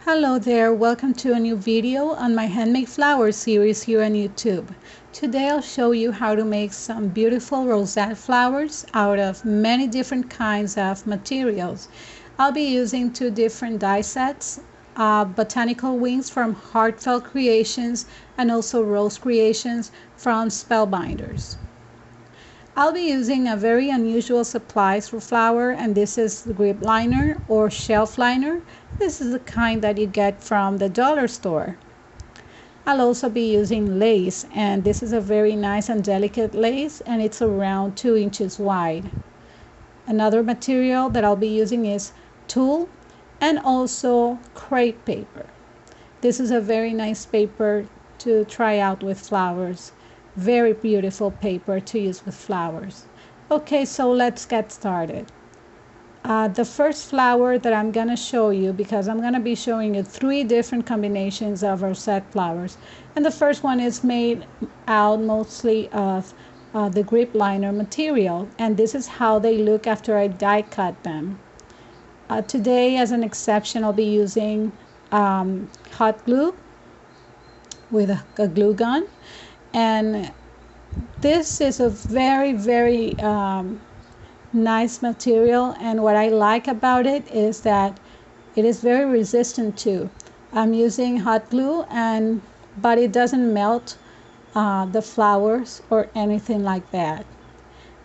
Hello there, welcome to a new video on my Handmade Flowers series here on YouTube. Today I'll show you how to make some beautiful rosette flowers out of many different kinds of materials. I'll be using two different die sets, botanical wings from Heartfelt Creations and also rose creations from Spellbinders. I'll be using a very unusual supplies for flower, and this is the grip liner or shelf liner. This is the kind that you get from the dollar store. I'll also be using lace, and this is a very nice and delicate lace, and it's around 2 inches wide. Another material that I'll be using is tulle and also crepe paper. This is a very nice paper to try out with flowers. Very beautiful paper to use with flowers. Okay, so let's get started. The first flower that I'm going to show you, because I'm going to be showing you 3 different combinations of rosette flowers, and the first one is made out mostly of the grip liner material, and this is how they look after I die cut them. Today, as an exception, I'll be using hot glue with a glue gun. And this is a very nice material, and what I like about it is that it is very resistant to. I'm using hot glue, but it doesn't melt the flowers or anything like that.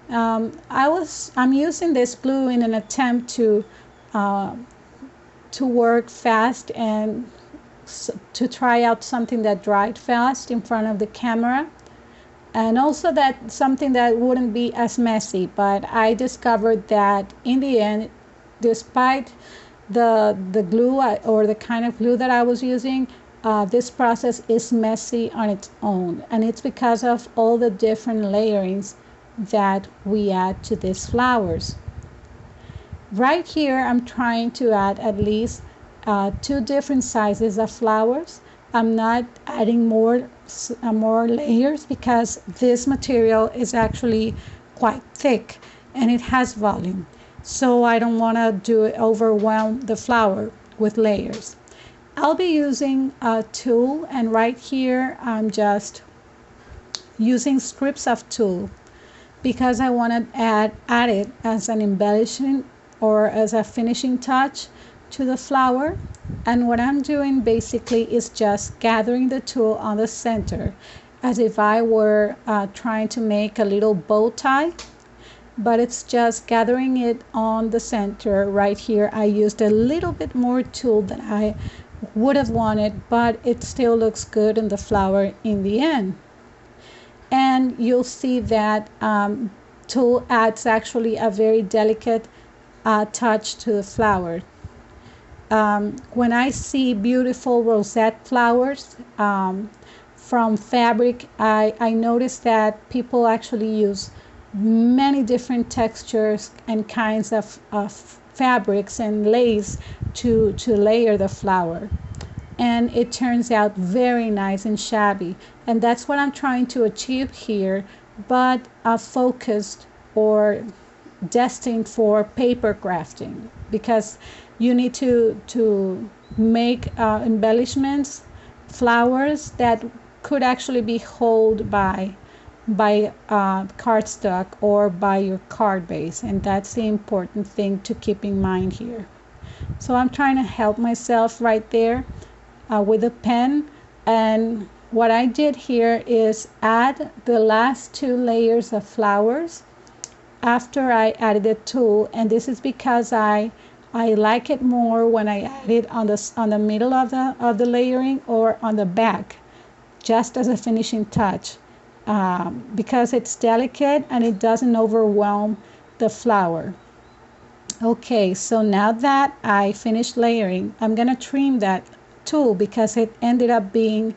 I'm using this glue in an attempt to work fast and to try out something that dried fast in front of the camera, and also that something that wouldn't be as messy. But I discovered that in the end, despite the glue or the kind of glue that I was using, this process is messy on its own, and it's because of all the different layerings that we add to these flowers. Right here I'm trying to add at least 2 different sizes of flowers. I'm not adding more layers because this material is actually quite thick and it has volume. So I don't want to overwhelm the flower with layers. I'll be using a tulle, and right here I'm just using strips of tulle because I want to add it as an embellishment or as a finishing touch to the flower. And what I'm doing basically is just gathering the tulle on the center as if I were trying to make a little bow tie, but it's just gathering it on the center right here. I used a little bit more tulle than I would have wanted, but it still looks good in the flower in the end. And you'll see that tulle adds actually a very delicate touch to the flower. When I see beautiful rosette flowers from fabric, I notice that people actually use many different textures and kinds of fabrics and lace to layer the flower. And it turns out very nice and shabby. And that's what I'm trying to achieve here, but focused or destined for paper crafting, because you need to make embellishments, flowers that could actually be held by cardstock or by your card base, and that's the important thing to keep in mind here. So I'm trying to help myself right there with a pen, and what I did here is add the last 2 layers of flowers after I added the tulle, and this is because I like it more when I add it on the middle of the layering or on the back, just as a finishing touch, because it's delicate and it doesn't overwhelm the flower. Okay, so now that I finished layering, I'm gonna trim that tulle because it ended up being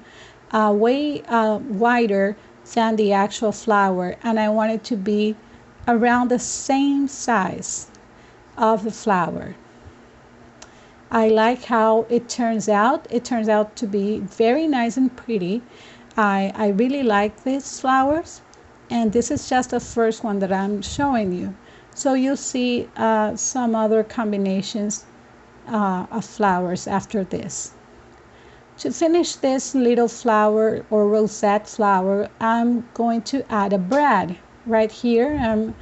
way wider than the actual flower, and I want it to be around the same size of the flower. I like how it turns out. It turns out to be very nice and pretty. I really like these flowers, And this is just the first one that I'm showing you. So you'll see some other combinations of flowers after this. To finish this little flower or rosette flower, I'm going to add a brad. Right here, I'm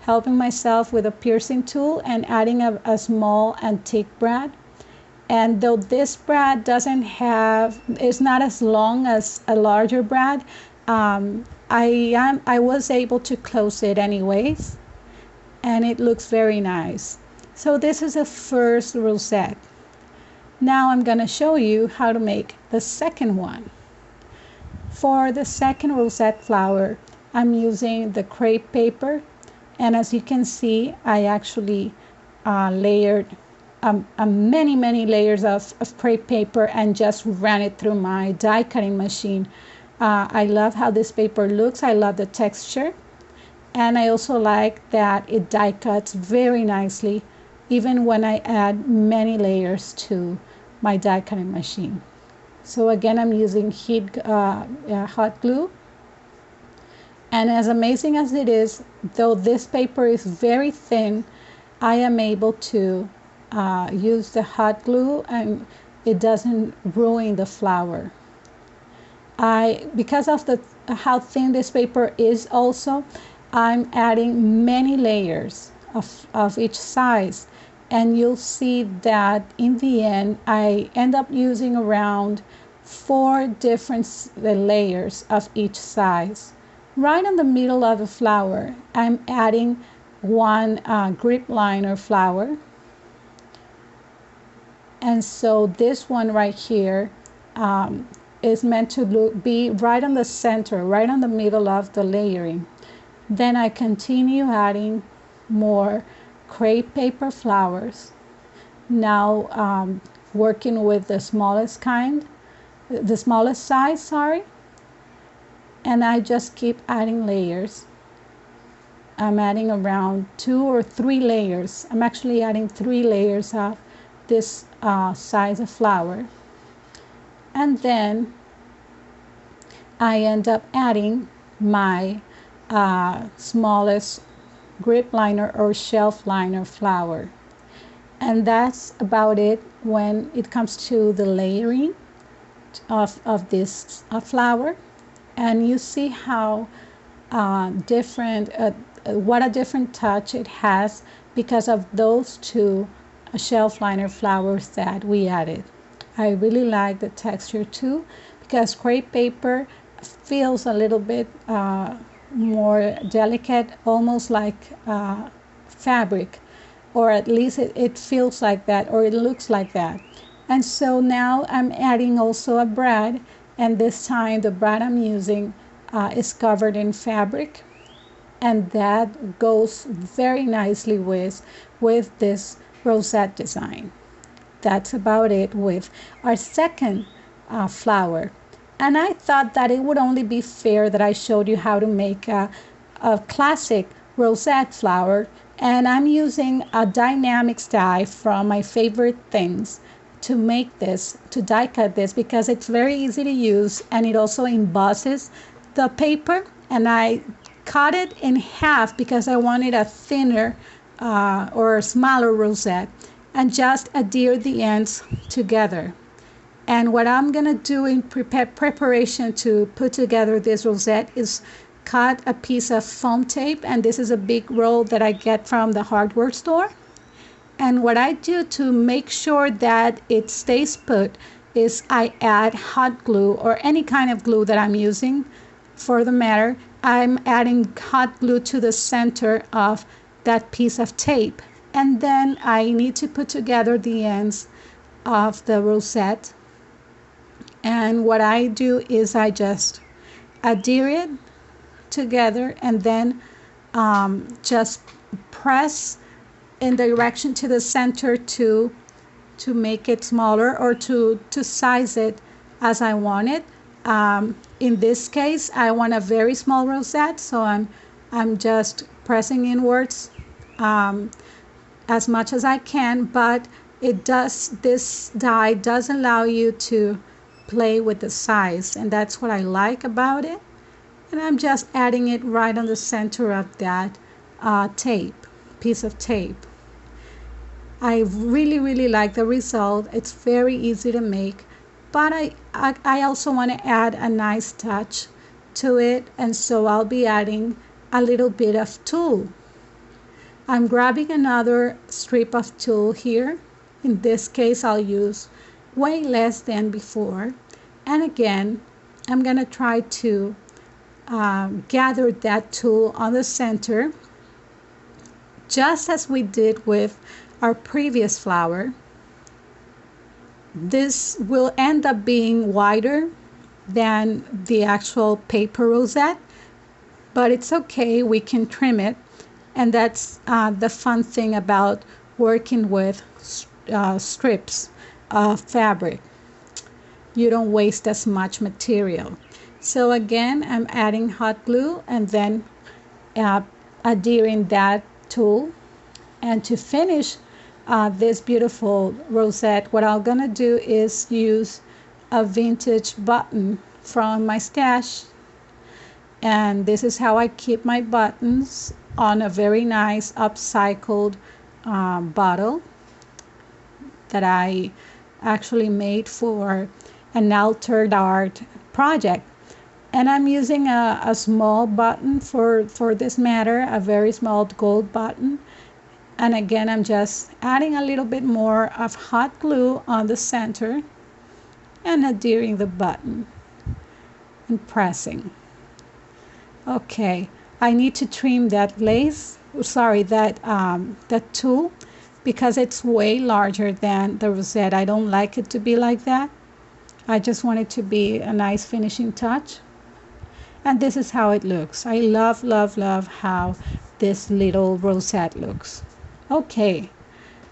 helping myself with a piercing tool and adding a small antique brad. And though this brad is not as long as a larger brad, I was able to close it anyways, and it looks very nice. So this is the first rosette. Now I'm going to show you how to make the second one. For the second rosette flower, I'm using the crepe paper, and as you can see, I actually layered many layers of crepe paper and just ran it through my die cutting machine. I love how this paper looks. I love the texture, and I also like that it die cuts very nicely even when I add many layers to my die cutting machine. So again, I'm using hot glue, and as amazing as it is, though this paper is very thin, I am able to use the hot glue and it doesn't ruin the flower. Because of how thin this paper is also, I'm adding many layers of each size, and you'll see that in the end I end up using around 4 different layers of each size. Right in the middle of the flower, I'm adding one grip liner flower. And so this one right here is meant to be right on the center, right on the middle of the layering. Then I continue adding more crepe paper flowers. Now working with the smallest size, sorry. And I just keep adding layers. I'm adding around 2 or 3 layers. I'm actually adding 3 layers of this size of flower. And then I end up adding my smallest grip liner or shelf liner flower. And that's about it when it comes to the layering of this flower. And you see how what a different touch it has because of those 2 shelf liner flowers that we added. I really like the texture too, because crepe paper feels a little bit more delicate, almost like fabric, or at least it feels like that, or it looks like that. And so now I'm adding also a brad, and this time the brad I'm using is covered in fabric, and that goes very nicely with this rosette design. That's about it with our second flower. And I thought that it would only be fair that I showed you how to make a classic rosette flower, and I'm using a dynamics die from My Favorite Things to make this, to die cut this, because it's very easy to use and it also embosses the paper. And I cut it in half because I wanted a thinner or a smaller rosette, and just adhere the ends together. And what I'm going to do in preparation to put together this rosette is cut a piece of foam tape, and this is a big roll that I get from the hardware store. And what I do to make sure that it stays put is I add hot glue, or any kind of glue that I'm using for the matter. I'm adding hot glue to the center of that piece of tape. And then I need to put together the ends of the rosette. And what I do is I just adhere it together and then just press in the direction to the center to make it smaller, or to size it as I want it. In this case, I want a very small rosette, so I'm just pressing inwards as much as I can, but this die does allow you to play with the size, and that's what I like about it. And I'm just adding it right on the center of that piece of tape. I really like the result. It's very easy to make, but I also want to add a nice touch to it, and so I'll be adding a little bit of tulle. I'm grabbing another strip of tulle here. In this case, I'll use way less than before. And again, I'm going to try to gather that tulle on the center, just as we did with our previous flower. This will end up being wider than the actual paper rosette, but it's okay, we can trim it. And that's the fun thing about working with strips of fabric. You don't waste as much material. So again, I'm adding hot glue and then adhering that tulle. And to finish this beautiful rosette, what I'm gonna do is use a vintage button from my stash. And this is how I keep my buttons, on a very nice upcycled bottle that I actually made for an altered art project. And I'm using a small button for this matter, a very small gold button. And again, I'm just adding a little bit more of hot glue on the center and adhering the button and pressing. Okay, I need to trim that lace, that tulle, because it's way larger than the rosette. I don't like it to be like that. I just want it to be a nice finishing touch. And this is how it looks. I love how this little rosette looks. Okay,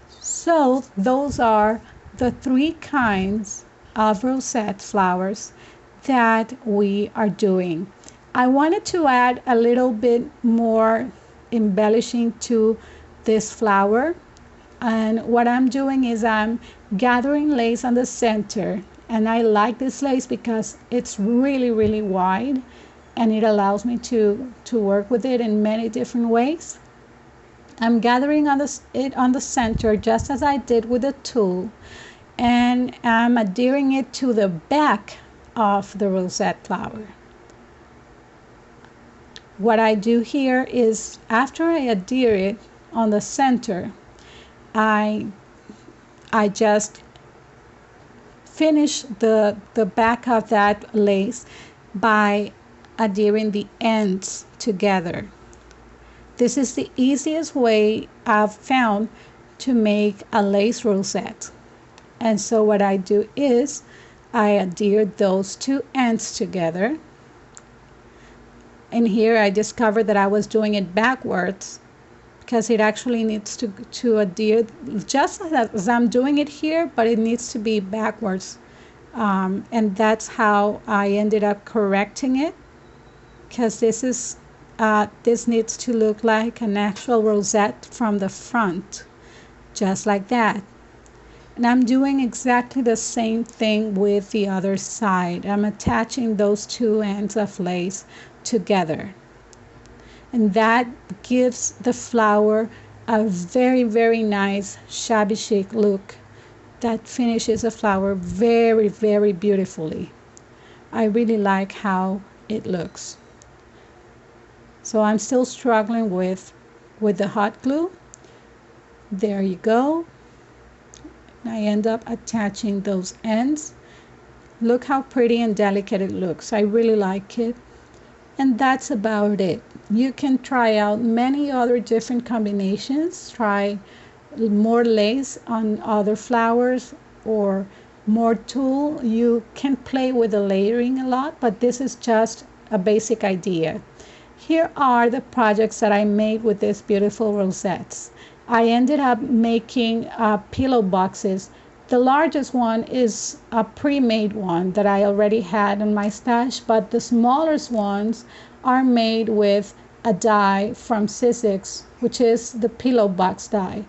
so those are the 3 kinds of rosette flowers that we are doing. I wanted to add a little bit more embellishing to this flower, and what I'm doing is I'm gathering lace on the center, and I like this lace because it's really wide and it allows me to work with it in many different ways. I'm gathering it on the center just as I did with the tulle, and I'm adhering it to the back of the rosette flower. What I do here is, after I adhere it on the center, I just finish the back of that lace by adhering the ends together. This is the easiest way I've found to make a lace rosette. And so what I do is I adhere those 2 ends together. And here I discovered that I was doing it backwards, because it actually needs to adhere just as I'm doing it here, but it needs to be backwards. And that's how I ended up correcting it, because this needs to look like an actual rosette from the front, just like that. And I'm doing exactly the same thing with the other side. I'm attaching those 2 ends of lace together, and that gives the flower a very nice shabby chic look that finishes the flower very beautifully. I really like how it looks. So I'm still struggling with the hot glue. There you go. I end up attaching those ends. Look how pretty and delicate it looks. I really like it. And that's about it. You can try out many other different combinations. Try more lace on other flowers or more tulle. You can play with the layering a lot, but this is just a basic idea. Here are the projects that I made with these beautiful rosettes. I ended up making pillow boxes. The largest one is a pre-made one that I already had in my stash, but the smallest ones are made with a die from Sizzix, which is the pillow box die.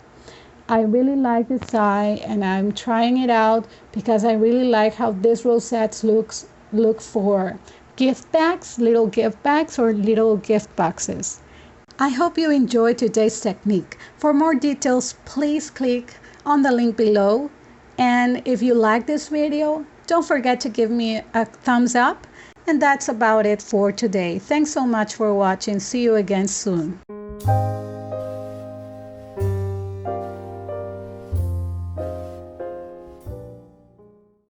I really like this die, and I'm trying it out because I really like how this rosettes look for gift bags, little gift bags or little gift boxes. I hope you enjoyed today's technique. For more details, please click on the link below. And if you like this video, don't forget to give me a thumbs up. And that's about it for today. Thanks so much for watching. See you again soon.